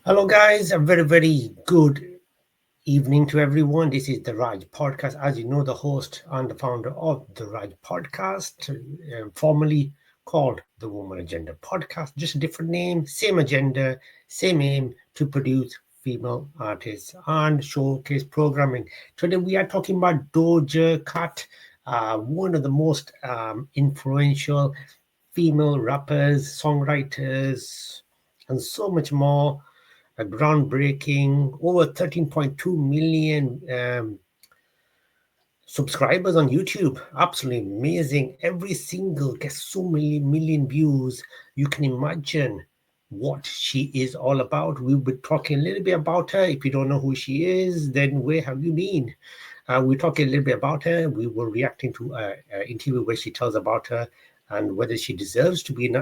Hello, guys. A very, very good evening to everyone. This is the Raj Podcast. As you know, the host and the founder of the Raj Podcast, formerly called the Woman Agenda Podcast. Just a different name, same agenda, same aim to produce female artists and showcase programming. Today, we are talking about Doja Cat, one of the most influential female rappers, songwriters, and so much more. A groundbreaking, over 13.2 million subscribers on YouTube. Absolutely amazing. Every single gets so many million views. You can imagine what she is all about. We'll be talking a little bit about her. If you don't know who she is, then where have you been? We're talking a little bit about her. We were reacting to an interview where she tells about her and whether she deserves to be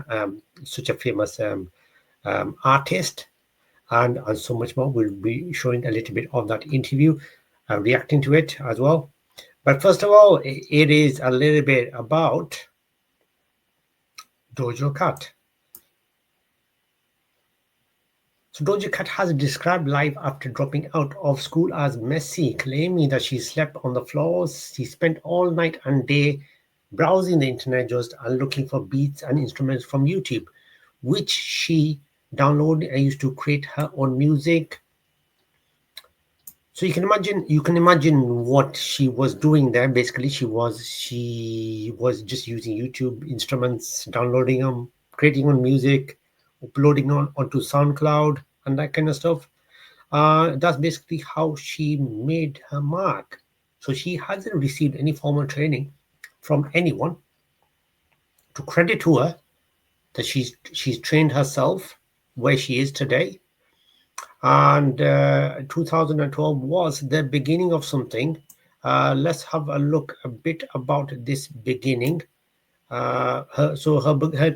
such a famous artist and so much more. We'll be showing a little bit of that interview, reacting to it as well. But first of all, it is a little bit about Doja Cat. So Doja Cat has described life after dropping out of school as messy, claiming that she slept on the floors. She spent all night and day browsing the internet just and looking for beats and instruments from YouTube, which she downloaded and used to create her own music. So you can imagine what she was doing there. Basically, she was just using YouTube instruments, downloading them, creating on music, uploading onto SoundCloud and that kind of stuff. That's basically how she made her mark. So she hasn't received any formal training from anyone. To credit to her that she's trained herself where she is today. And 2012 was the beginning of something. Let's have a look a bit about this beginning. Her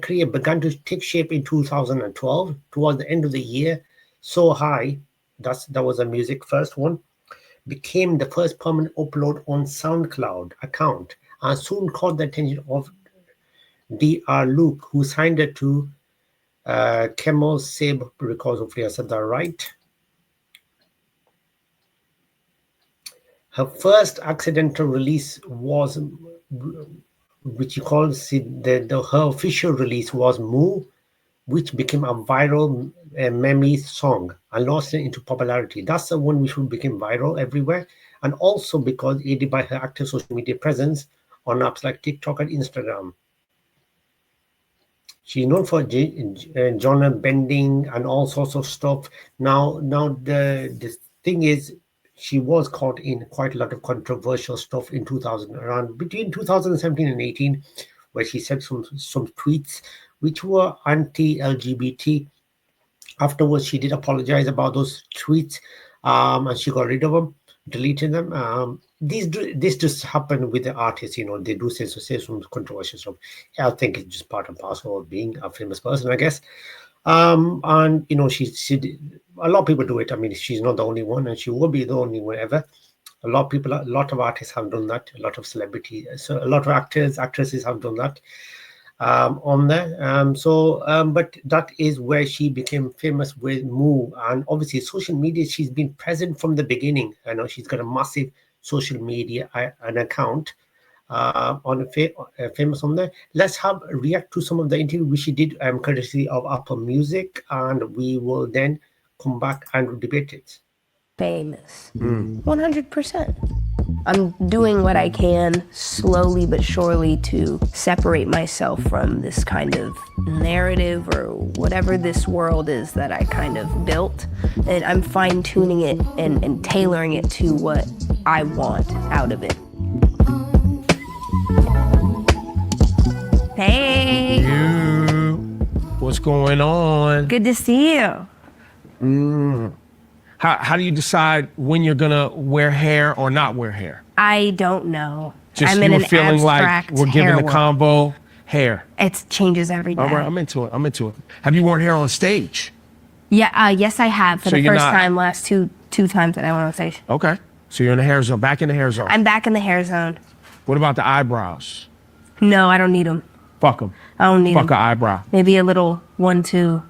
career began to take shape in 2012, towards the end of the year. So High, that was a music first one, became the first permanent upload on SoundCloud account and soon caught the attention of Dr. Luke, who signed it to Camel Sab Records. Hopefully I said that right. Her first accidental release was, which you call her official release was Moo, which became a viral meme song and launched it into popularity. That's the one which became viral everywhere, and also because aided by her active social media presence on apps like TikTok and Instagram. She's known for genre bending and all sorts of stuff. Now the thing is, she was caught in quite a lot of controversial stuff in 2000, around between 2017 and 18, where she said some tweets which were anti-LGBT. Afterwards, she did apologize about those tweets, and she got rid of them, deleted them. This just happened with the artists, they do say some controversial stuff. I think it's just part and parcel of being a famous person, I guess. And a lot of people do it. I mean, she's not the only one, and she will be the only one ever. A lot of artists have done that. A lot of celebrities, so a lot of actresses have done that on there. But that is where she became famous with Moo, and obviously social media. She's been present from the beginning. I know she's got a massive social media an account on famous on there. Let's have react to some of the interview which she did courtesy of Apple Music, and we will then come back and debate it. Famous. 100%. I'm doing what I can slowly but surely to separate myself from this kind of narrative or whatever this world is that I kind of built. And I'm fine tuning it and tailoring it to what I want out of it. Hey. What's going on? Good to see you. How do you decide when you're gonna wear hair or not wear hair? I don't know. Just I'm you in were an feeling like abstract we're giving hair the world. combo hair. It changes every day. All right, I'm into it. Have you worn hair on stage? Yeah, yes, I have for So the you're first not- time. Last two times that I went on stage. Okay. So you're in the hair zone, back in the hair zone. I'm back in the hair zone. What about the eyebrows? No, I don't need them. Fuck them. I don't need Fuck them. an eyebrow. Maybe a little 1-2.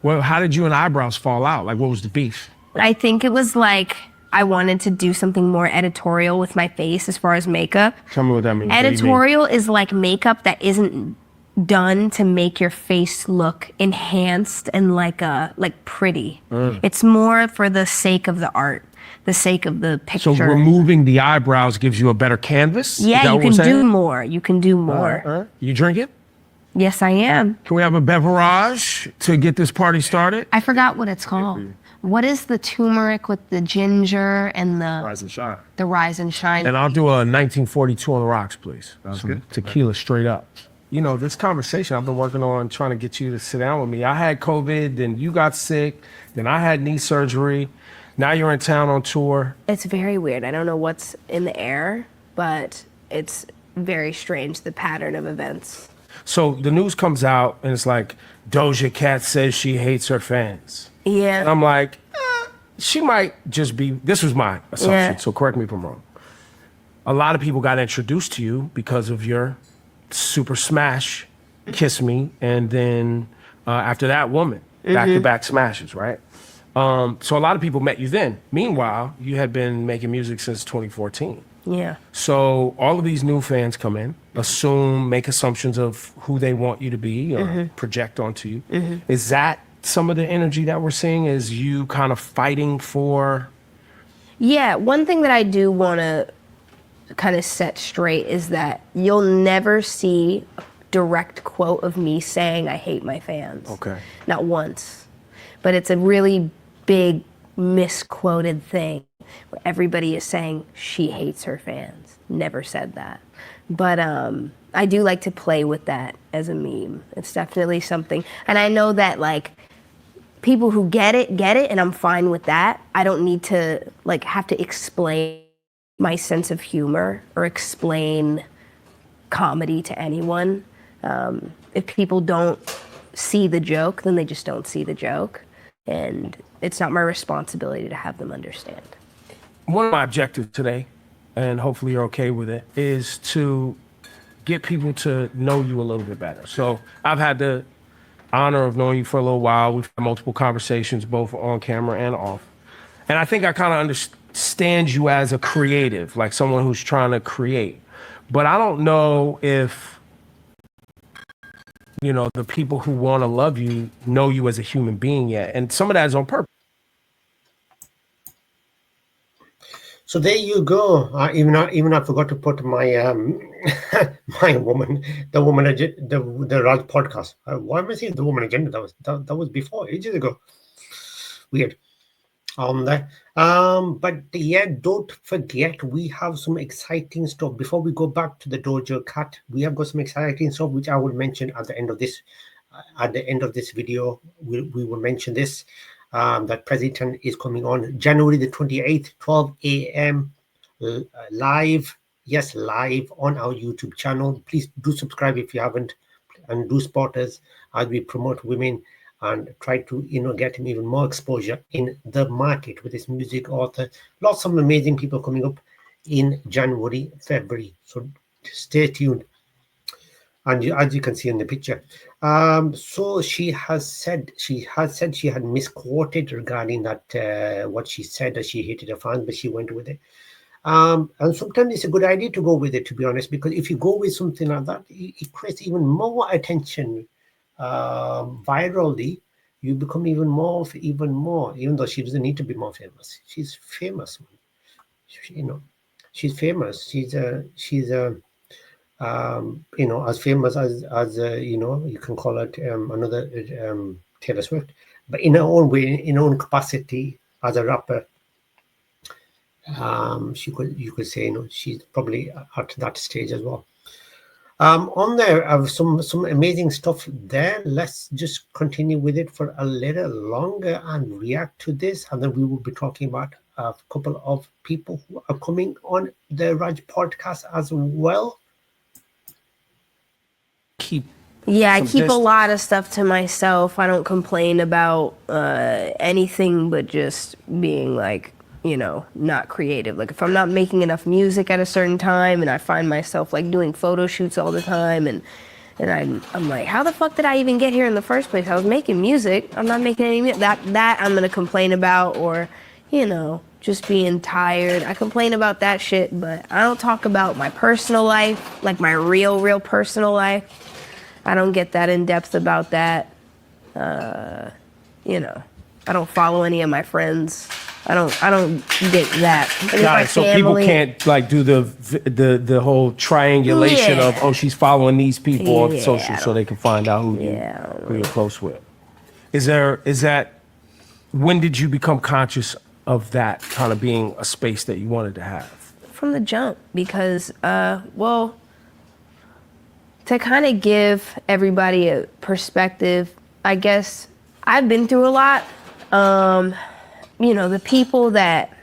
Well, how did you and Eyebrows fall out? Like, what was the beef? I think it was like I wanted to do something more editorial with my face as far as makeup. Tell me what that means. What do you mean? Editorial is like makeup that isn't done to make your face look enhanced and like pretty. It's more for the sake of the art, the sake of the picture. So removing the eyebrows gives you a better canvas? Is Yeah, that you what we're can saying? do more. You can do more. All right. You drink it? Yes, I am. Can we have a beverage to get this party started? I forgot what it's called. What is the turmeric with the ginger and the Rise and shine. the rise and shine? And I'll do a 1942 on the rocks, please. Sounds Some good. tequila straight up. You know, this conversation I've been working on trying to get you to sit down with me. I had COVID, then you got sick, then I had knee surgery. Now you're in town on tour. It's very weird. I don't know what's in the air, but it's very strange, the pattern of events. So the news comes out and it's like, Doja Cat says she hates her fans. And Yeah. I'm like, she might just be, this was my assumption, Yeah. so correct me if I'm wrong. A lot of people got introduced to you because of your super smash, Kiss Me, and then after that, Woman, back-to-back smashes, right? So a lot of people met you then. Meanwhile, you had been making music since 2014. Yeah. So all of these new fans come in, make assumptions of who they want you to be or project onto you. Is that some of the energy that we're seeing? Is you kind of fighting for? Yeah, one thing that I do want to kind of set straight is that you'll never see a direct quote of me saying I hate my fans. Okay. Not once. But it's a really big misquoted thing where everybody is saying she hates her fans. Never said that. But I do like to play with that as a meme. It's definitely something. And I know that like people who get it, and I'm fine with that. I don't need to like have to explain my sense of humor or explain comedy to anyone. If people don't see the joke, then they just don't see the joke. And it's not my responsibility to have them understand. One of my objectives today, and hopefully you're okay with it, is to get people to know you a little bit better. So I've had the honor of knowing you for a little while. We've had multiple conversations, both on camera and off. And I think I kind of understand you as a creative, like someone who's trying to create. But I don't know if, you know, the people who want to love you know you as a human being yet. And some of that is on purpose. So there you go. Even I forgot to put my my woman, the Raj podcast. Why am I saying the woman agenda? That was before, ages ago. Weird. There. But yeah, don't forget we have some exciting stuff. Before we go back to the Doja Cat, we have got some exciting stuff which I will mention at the end of this. At the end of this video, we will mention this. That President is coming on January the 28th, 12 a.m. Live. Yes, live on our YouTube channel. Please do subscribe if you haven't, and do support us as we promote women and try to get him even more exposure in the market with his music author. Lots of amazing people coming up in January, February. So stay tuned. And as you can see in the picture, so she has said she had misquoted regarding that what she said, that she hated her fans, but she went with it. And sometimes it's a good idea to go with it, to be honest, because if you go with something like that, it creates even more attention virally. You become even more, even though she doesn't need to be more famous. She's famous, she's famous. She's as famous as you can call it another Taylor Swift, but in her own way, in her own capacity as a rapper, you could say she's probably at that stage as well. On there, I have some amazing stuff there. Let's just continue with it for a little longer and react to this, and then we will be talking about a couple of people who are coming on the Raj podcast as well. I keep a lot of stuff to myself. I don't complain about anything but just being like, not creative. Like if I'm not making enough music at a certain time and I find myself like doing photo shoots all the time and And I'm like, how the fuck did I even get here in the first place? I was making music. I'm not making any music. That I'm gonna complain about, or, just being tired. I complain about that shit, but I don't talk about my personal life, like my real personal life. I don't get that in depth about that. I don't follow any of my friends. I don't get that. But if Got my it. So people family- can't like do the whole triangulation of, Yeah. oh, she's following these people on Yeah, social I so they can find out who you're close with. Is that when did you become conscious of that kind of being a space that you wanted to have? From the jump, because to kind of give everybody a perspective, I guess I've been through a lot. The people that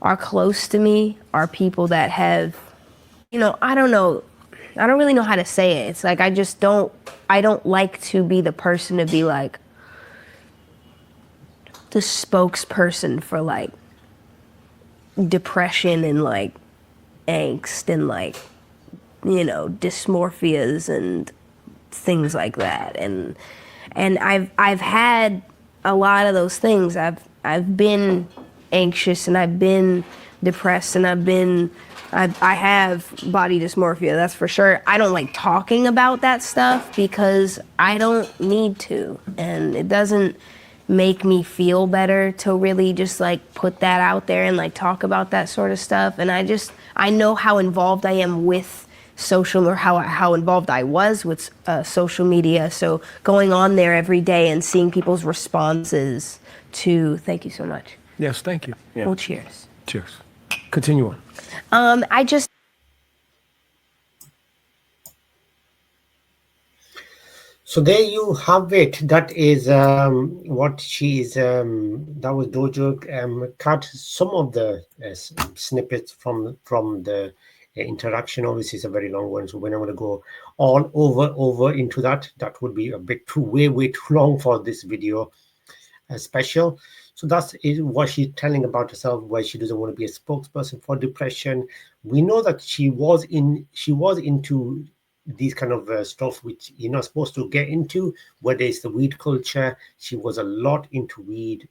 are close to me are people that have, I don't know, I don't really know how to say it. It's like I don't like to be the person to be like the spokesperson for like depression and like angst and like, dysmorphias and things like that. And I've had a lot of those things. I've been anxious and I've been depressed and I have body dysmorphia, that's for sure. I don't like talking about that stuff because I don't need to, and it doesn't make me feel better to really just like put that out there and like talk about that sort of stuff. And I know how involved I am with social, or how involved I was with social media. So going on there every day and seeing people's responses to, thank you so much. Yes, thank you. Yeah. Well, cheers. Cheers. Continue on. I just So there you have it. That is what she is. That was Doja. Cut some of the snippets from the interaction. Obviously, it's a very long one, so we're not going to go all over into that. That would be a bit way too long for this video special. So that's what she's telling about herself, why she doesn't want to be a spokesperson for depression. We know that she was into these kind of stuff which you're not supposed to get into, whether it's the weed culture. She was a lot into weed,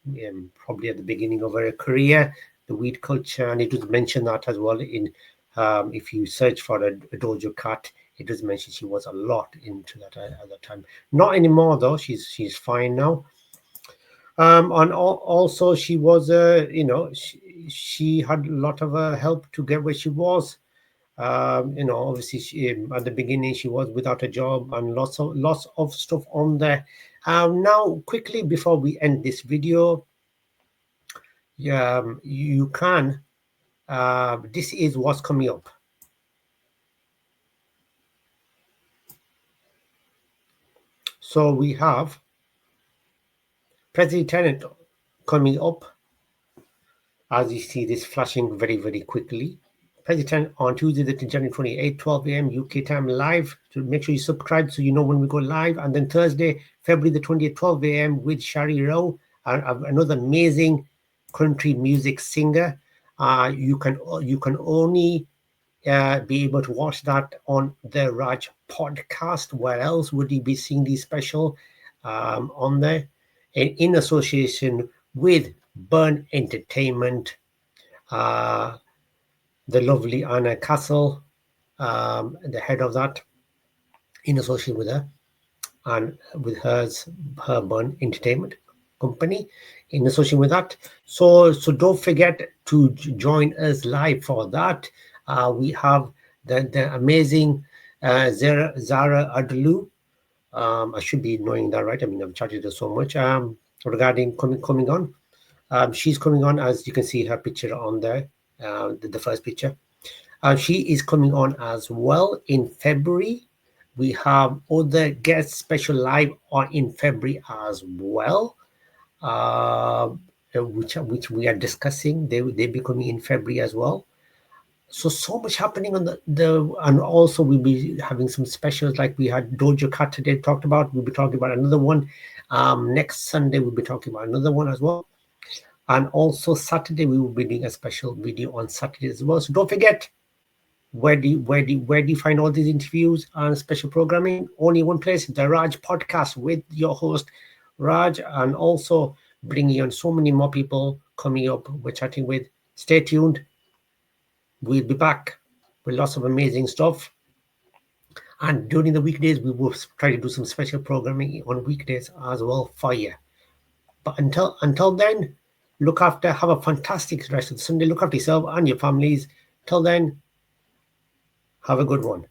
probably at the beginning of her career, the weed culture, and it was mentioned that as well in if you search for a Doja Cat, it does mention she was a lot into that at that time. Not anymore though. She's fine now. And also she was she had a lot of help to get where she was. Obviously at the beginning she was without a job and lots of stuff on there. Now quickly before we end this video, you can this is what's coming up. So we have President coming up, as you see this flashing very quickly. President on Tuesday, the January 28th, 12 a.m. UK time live. So make sure you subscribe so you know when we go live. And then Thursday, February the 20th, 12 a.m. with Shari Rowe, another amazing country music singer. You can only be able to watch that on the Raj podcast. Where else would you be seeing these special on there? And in association with Burn Entertainment, the lovely Anna Castle, the head of that, in association with her and with her Burn Entertainment company, in association with that. So don't forget to join us live for that. We have the amazing Zara Adlu. I should be knowing that, right? I mean, I've chatted her so much regarding coming on. She's coming on, as you can see her picture on there, the first picture. She is coming on as well in February. We have other guests special live on in February as well, which we are discussing. They'll be coming in February as well. So much happening on the and also we'll be having some specials like we had Doja Cat today talked about. We'll be talking about another one. Next Sunday we'll be talking about another one as well. And also Saturday we will be doing a special video on Saturday as well. So don't forget, where do you find all these interviews and special programming? Only one place, the Raj Podcast with your host Raj, and also bringing on so many more people coming up. We're chatting with. Stay tuned. We'll be back with lots of amazing stuff. And during the weekdays, we will try to do some special programming on weekdays as well for you. But until then, look after, have a fantastic rest of the Sunday. Look after yourself and your families. Till then, have a good one.